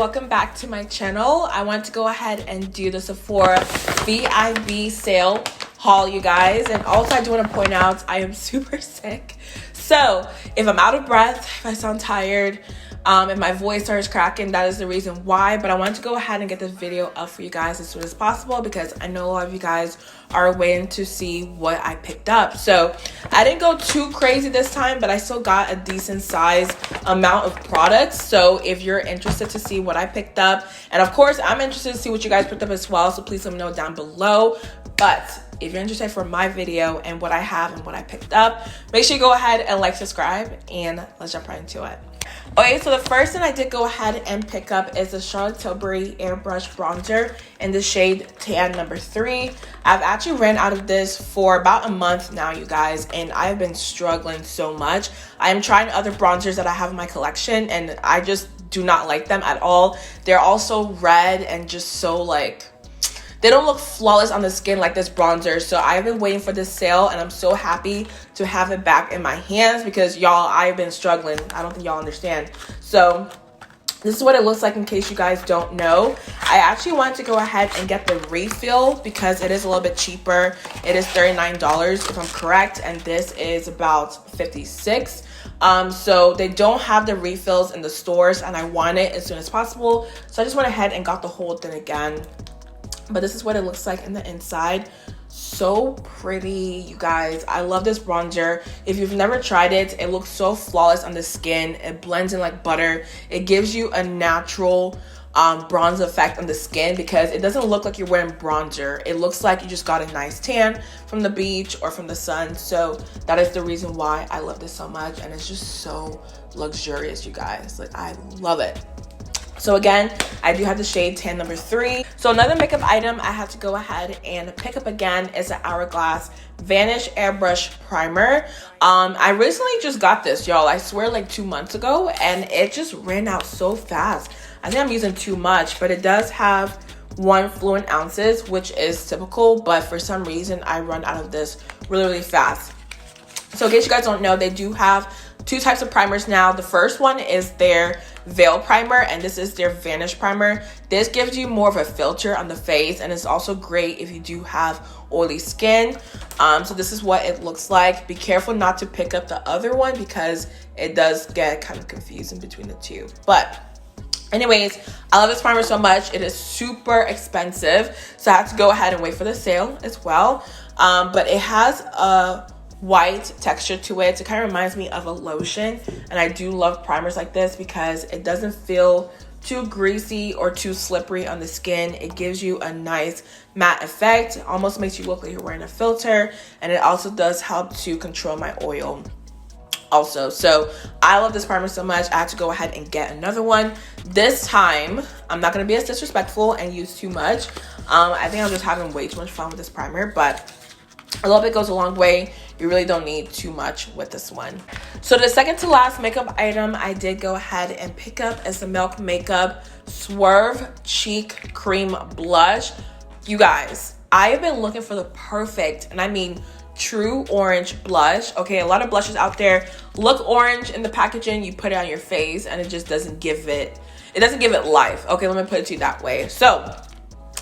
welcome back to my channel. I want to go ahead and do the Sephora VIB Sale Haul, you guys. And also I do want to point out I am super sick. So if I'm out of breath, if I sound tired, if my voice starts cracking, that is the reason why. But I wanted to go ahead and get this video up for you guys as soon as possible because I know a lot of you guys are waiting to see what I picked up. So I didn't go too crazy this time, but I still got a decent size amount of products. So if you're interested to see what I picked up, and of course I'm interested to see what you guys picked up as well, so please let me know down below. But if you're interested for my video and what I have and what I picked up, make sure you go ahead and like, subscribe, and let's jump right into it. Okay, so the first thing I did go ahead and pick up is the Charlotte Tilbury Airbrush Bronzer in the shade Tan number 3. I've actually ran out of this for about a month now, you guys, and I've been struggling so much. I am trying other bronzers that I have in my collection, and I just do not like them at all. They're all so red and just so like... they don't look flawless on the skin like this bronzer. So I've been waiting for this sale and I'm so happy to have it back in my hands because y'all, I've been struggling. I don't think y'all understand. So this is what it looks like in case you guys don't know. I actually wanted to go ahead and get the refill because it is a little bit cheaper. It is $39 if I'm correct, and this is about $56. So they don't have the refills in the stores and I want it as soon as possible. So I just went ahead and got the whole thing again. But this is what it looks like in the inside. So pretty, you guys. I love this bronzer. If you've never tried it, it looks so flawless on the skin. It blends in like butter. It gives you a natural bronze effect on the skin because it doesn't look like you're wearing bronzer. It looks like you just got a nice tan from the beach or from the sun. So that is the reason why I love this so much. And it's just so luxurious, you guys. Like, I love it. So again, I do have the shade Tan number 3. So another makeup item I had to go ahead and pick up again is the Hourglass Vanish Airbrush Primer. I recently just got this, y'all. I swear like 2 months ago, and it just ran out so fast. I think I'm using too much, but it does have 1 fluid ounces, which is typical, but for some reason I run out of this really fast. So in case you guys don't know, they do have 2 types of primers now. The first one is their Veil Primer, and this is their Vanish Primer. This gives you more of a filter on the face, and it's also great if you do have oily skin. So this is what it looks like. Be careful not to pick up the other one because it does get kind of confusing between the two. But anyways, I love this primer so much. It is super expensive, so I have to go ahead and wait for the sale as well. But it has a white texture to it. It kind of reminds me of a lotion, and I do love primers like this because it doesn't feel too greasy or too slippery on the skin. It gives you a nice matte effect. It almost makes you look like you're wearing a filter, and it also does help to control my oil also. So I love this primer so much. I had to go ahead and get another one. This time I'm not going to be as disrespectful and use too much. I think I'm just having way too much fun with this primer, but a little bit goes a long way. You really don't need too much with this one. So the second to last makeup item I did go ahead and pick up is the Milk Makeup Swerve Cheek Cream Blush. You guys, I have been looking for the perfect, and I mean true orange blush. Okay, a lot of blushes out there look orange in the packaging. You put it on your face and it just doesn't give it, life. Okay, let me put it to you that way. So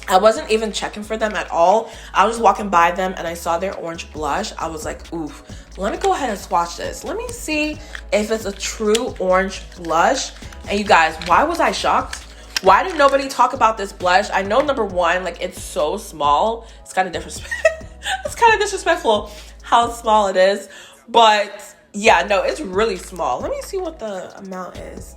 I wasn't even checking for them at all. I was walking by them and I saw their orange blush. I was like, oof, let me go ahead and swatch this. Let me see if it's a true orange blush. And you guys, why was I shocked? Why did nobody talk about this blush? I know, number one, like, it's so small. It's kind of disrespectful how small it is. But yeah, no, it's really small. Let me see what the amount is.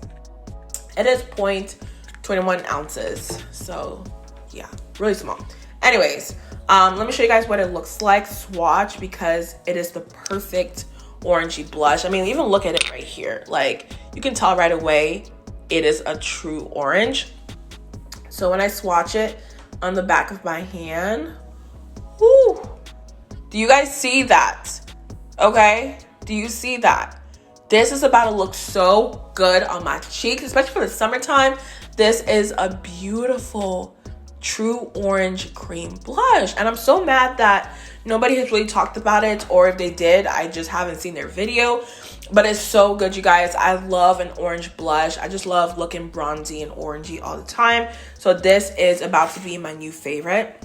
It is 0.21 ounces. So yeah, really small. Anyways, let me show you guys what it looks like. Swatch, because it is the perfect orangey blush. I mean, even look at it right here. Like, you can tell right away it is a true orange. So when I swatch it on the back of my hand, whoo, do you guys see that? Okay, do you see that? This is about to look so good on my cheeks, especially for the summertime. This is a beautiful True Orange Cream Blush. And I'm so mad that nobody has really talked about it, or if they did, I just haven't seen their video. But it's so good, you guys. I love an orange blush. I just love looking bronzy and orangey all the time. So this is about to be my new favorite.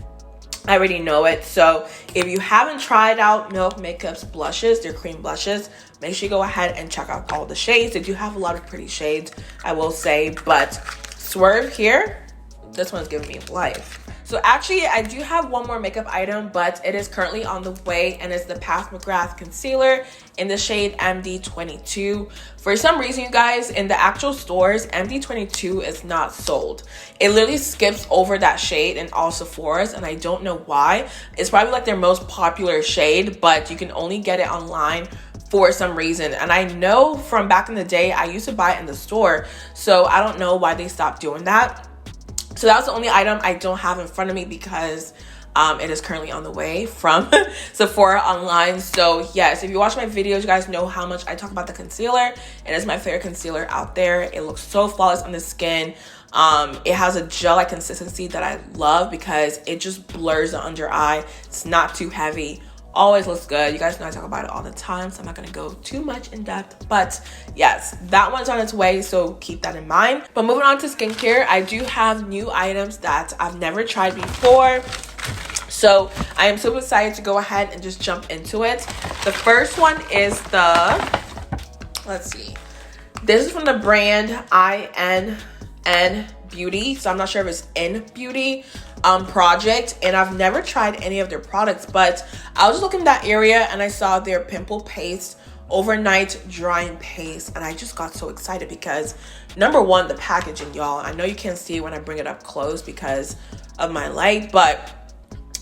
I already know it. So if you haven't tried out Milk Makeup's blushes, their cream blushes, make sure you go ahead and check out all the shades. They do have a lot of pretty shades, I will say. But Swerve here, this one's giving me life. So actually, I do have one more makeup item, but it is currently on the way, and it's the McGrath concealer in the shade MD22. For some reason, you guys, in the actual stores, MD22 is not sold. It literally skips over that shade in all Sephora's, and I don't know why. It's probably like their most popular shade, but you can only get it online for some reason. And I know from back in the day, I used to buy it in the store, so I don't know why they stopped doing that. So that's the only item I don't have in front of me because it is currently on the way from Sephora online. So yes, if you watch my videos, you guys know how much I talk about the concealer. It is my favorite concealer out there. It looks so flawless on the skin. It has a gel-like consistency that I love because it just blurs the under eye. It's not too heavy. Always looks good. You guys know I talk about it all the time, so I'm not gonna go too much in depth. But yes, that one's on its way, so keep that in mind. But moving on to skincare, I do have new items that I've never tried before. So I am super excited to go ahead and just jump into it. The first one is the, let's see. This is from the brand INN Beauty. So I'm not sure if it's In Beauty project, and I've never tried any of their products, but I was just looking in that area and I saw their Pimple Paste overnight drying paste, and I just got so excited because number one, the packaging, y'all. I know you can't see it when I bring it up close because of my light, but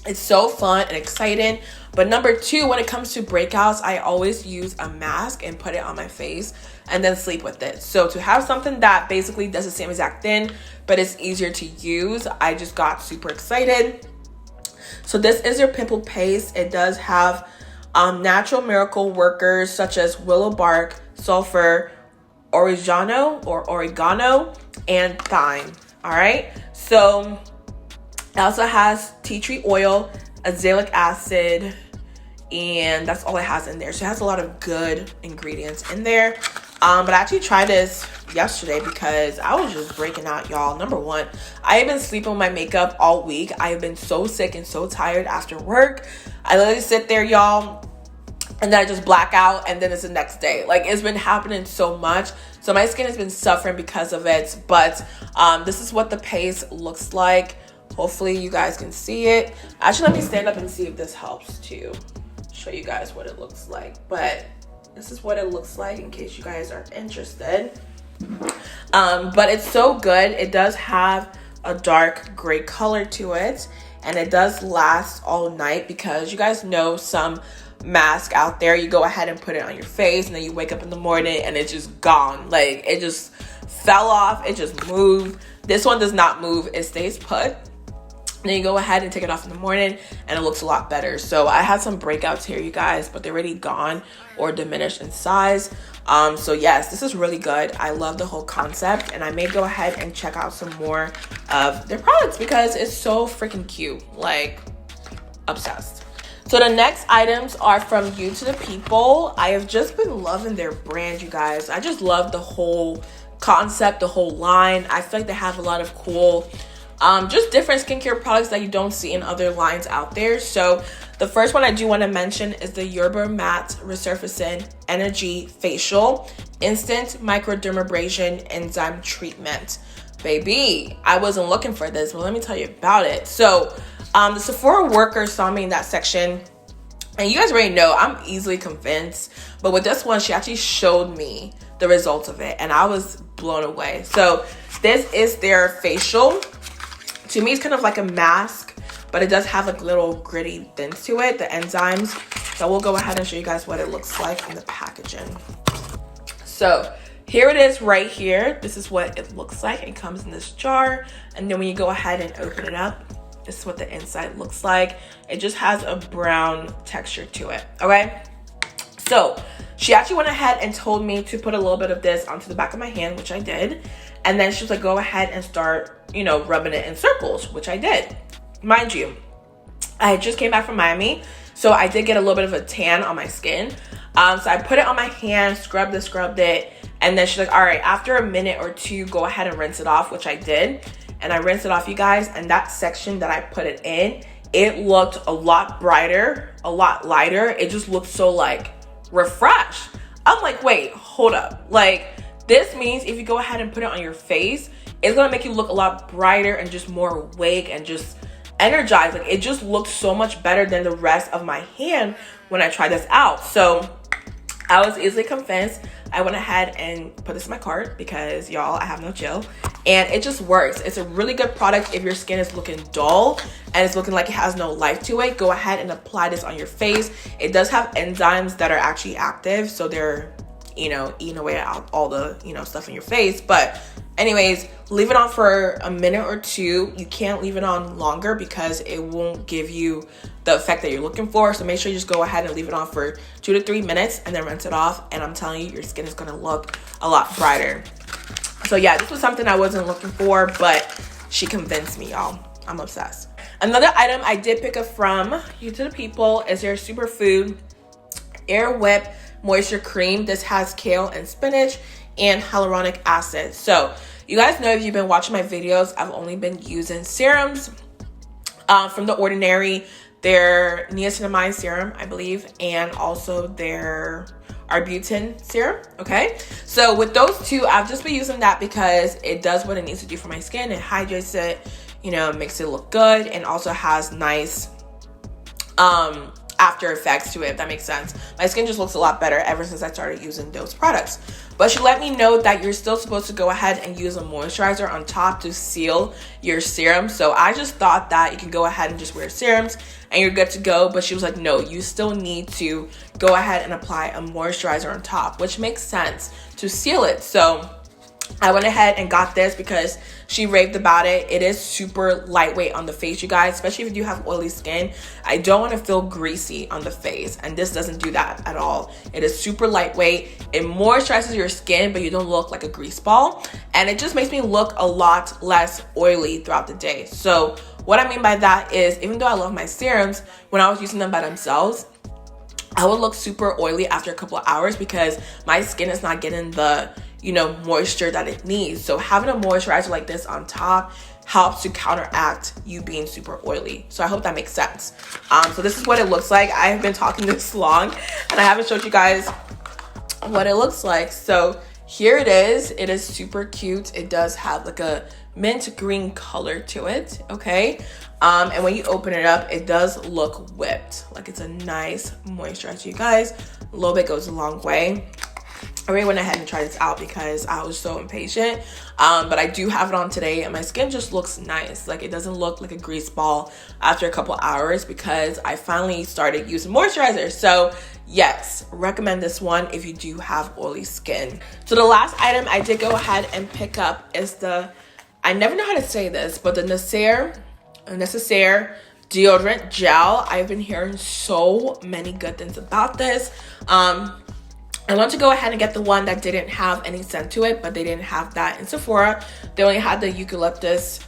it's so fun and exciting. But number two, when it comes to breakouts, I always use a mask and put it on my face and then sleep with it. So to have something that basically does the same exact thing, but it's easier to use, I just got super excited. So this is your Pimple Paste. It does have natural miracle workers such as willow bark, sulfur, oregano, and thyme. All right. So it also has tea tree oil, azelaic acid, and that's all it has in there. So it has a lot of good ingredients in there. But I actually tried this yesterday because I was just breaking out, y'all. Number one, I have been sleeping with my makeup all week. I have been so sick and so tired after work. I literally sit there, y'all, and then I just black out, and then it's the next day. Like, it's been happening so much. So my skin has been suffering because of it. But this is what the paste looks like. Hopefully you guys can see it. Actually, let me stand up and see if this helps to show you guys what it looks like. But this is what it looks like in case you guys are interested. But it's so good. It does have a dark gray color to it, and it does last all night because you guys know some mask out there, you go ahead and put it on your face and then you wake up in the morning and it's just gone. Like, it just fell off, it just moved. This one does not move, it stays put. Then you go ahead and take it off in the morning and it looks a lot better. So I had some breakouts here, you guys, but they're already gone or diminished in size. So yes, this is really good. I love the whole concept, and I may go ahead and check out some more of their products because it's so freaking cute. Like, obsessed. So the next items are from You to the People. I have just been loving their brand, you guys. I just love the whole concept, the whole line. I feel like they have a lot of cool just different skincare products that you don't see in other lines out there. So the first one I do want to mention is the Yerba Matte Resurfacing Energy Facial Instant Microdermabrasion Enzyme Treatment. Baby, I wasn't looking for this, but let me tell you about it. So the Sephora worker saw me in that section, and you guys already know I'm easily convinced, but with this one, she actually showed me the results of it, and I was blown away. So this is their facial. To me, it's kind of like a mask, but it does have a little gritty tint to it, the enzymes. So we'll go ahead and show you guys what it looks like in the packaging. So here it is right here. This is what it looks like. It comes in this jar, and then when you go ahead and open it up, this is what the inside looks like. It just has a brown texture to it, okay? So she actually went ahead and told me to put a little bit of this onto the back of my hand, which I did. And then she was like, go ahead and start you know, rubbing it in circles, which I did. Mind you, I just came back from Miami, so I did get a little bit of a tan on my skin. So I put it on my hand, scrubbed it, and then she's like, all right, after a minute or two, go ahead and rinse it off, which I did. And I rinsed it off, you guys, and that section that I put it in, it looked a lot brighter, a lot lighter. It just looked so like refreshed. I'm like, wait, hold up. Like, this means if you go ahead and put it on your face, it's gonna make you look a lot brighter and just more awake and just energized. Like, it just looked so much better than the rest of my hand when I tried this out. So I was easily convinced. I went ahead and put this in my cart because, y'all, I have no chill. And it just works. It's a really good product if your skin is looking dull and it's looking like it has no life to it. Go ahead and apply this on your face. It does have enzymes that are actually active, so they're, you know, eating away at all the, you know, stuff in your face. But anyways, leave it on for a minute or two. You can't leave it on longer because it won't give you the effect that you're looking for. So make sure you just go ahead and leave it on for 2 to 3 minutes and then rinse it off. And I'm telling you, your skin is gonna look a lot brighter. So yeah, this was something I wasn't looking for, but she convinced me, y'all. I'm obsessed. Another item I did pick up from You to the People is their Superfood Air Whip Moisture Cream. This has kale and spinach and hyaluronic acid. So you guys know, if you've been watching my videos, I've only been using serums from The Ordinary, their niacinamide serum, I believe, and also their arbutin serum. Okay, so with those two, I've just been using that because it does what it needs to do for my skin. It hydrates it, you know, makes it look good, and also has nice after effects to it, if that makes sense. My skin just looks a lot better ever since I started using those products. But she let me know that you're still supposed to go ahead and use a moisturizer on top to seal your serum. So I just thought that you can go ahead and just wear serums and you're good to go. But she was like, no, you still need to go ahead and apply a moisturizer on top, which makes sense to seal it. So I went ahead and got this because she raved about it. It is super lightweight on the face, you guys, especially if you have oily skin. I don't want to feel greasy on the face, and this doesn't do that at all. It is super lightweight. It moisturizes your skin, but you don't look like a grease ball, and it just makes me look a lot less oily throughout the day. So what I mean by that is, even though I love my serums, when I was using them by themselves, I would look super oily after a couple of hours because my skin is not getting the, you know, moisture that it needs. So having a moisturizer like this on top helps to counteract you being super oily. So I hope that makes sense. So this is what it looks like. I have been talking this long and I haven't showed you guys what it looks like. So here it is. It is super cute. It does have like a mint green color to it. Okay. And when you open it up, it does look whipped. Like, it's a nice moisturizer, you guys. A little bit goes a long way. I really went ahead and tried this out because I was so impatient. But I do have it on today and my skin just looks nice. Like, it doesn't look like a grease ball after a couple hours because I finally started using moisturizer. So yes, recommend this one if you do have oily skin. So the last item I did go ahead and pick up is the, I never know how to say this, but the Nécessaire deodorant gel. I've been hearing so many good things about this. I want to go ahead and get the one that didn't have any scent to it, but they didn't have that in Sephora. They only had the Eucalyptus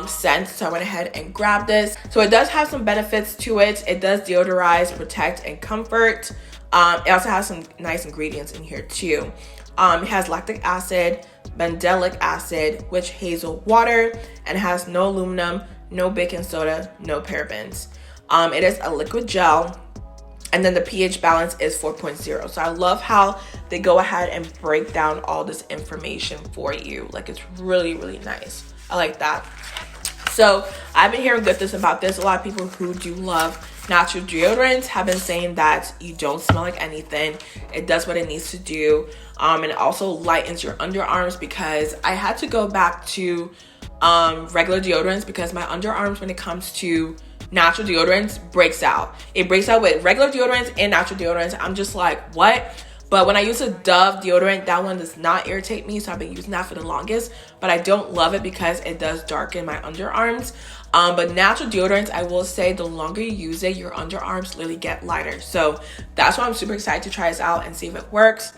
scent, so I went ahead and grabbed this. So it does have some benefits to it. It does deodorize, protect, and comfort. It also has some nice ingredients in here too. It has lactic acid, benzoic acid, witch hazel water, and it has no aluminum, no baking soda, no parabens. It is a liquid gel, and then the pH balance is 4.0. So I love how they go ahead and break down all this information for you. Like, it's really, really nice. I like that. So I've been hearing good things about this. A lot of people who do love natural deodorants have been saying that you don't smell like anything. It does what it needs to do. And it also lightens your underarms, because I had to go back to regular deodorants because my underarms, when it comes to natural deodorants, breaks out. It breaks out with regular deodorants and natural deodorants. I'm just like, what? But when I use a Dove deodorant, that one does not irritate me, so I've been using that for the longest. But I don't love it because it does darken my underarms. But natural deodorants, I will say, the longer you use it, your underarms literally get lighter. So that's why I'm super excited to try this out and see if it works.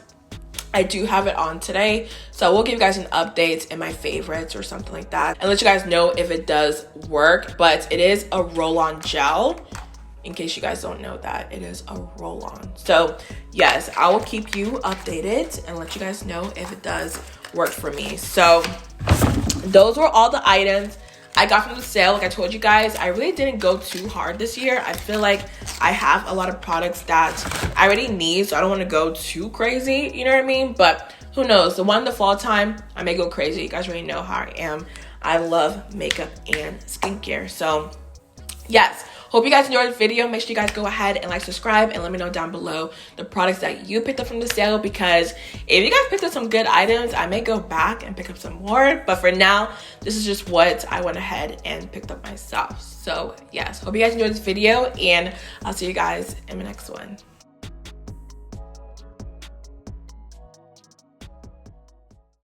I do have it on today, so we'll give you guys an update and my favorites or something like that, and let you guys know if it does work. But it is a roll-on gel, in case you guys don't know that it is a roll-on. So yes, I will keep you updated and let you guys know if it does work for me. So those were all the items I got from the sale. Like I told you guys, I really didn't go too hard this year. I feel like I have a lot of products that I already need, so I don't want to go too crazy, you know what I mean? But who knows, the fall time, I may go crazy. You guys already know how I am. I love makeup and skincare. So yes, hope you guys enjoyed the video. Make sure you guys go ahead and like, subscribe, and let me know down below the products that you picked up from the sale, because if you guys picked up some good items, I may go back and pick up some more. But for now, this is just what I went ahead and picked up myself. So yes, hope you guys enjoyed this video, and I'll see you guys in the next one.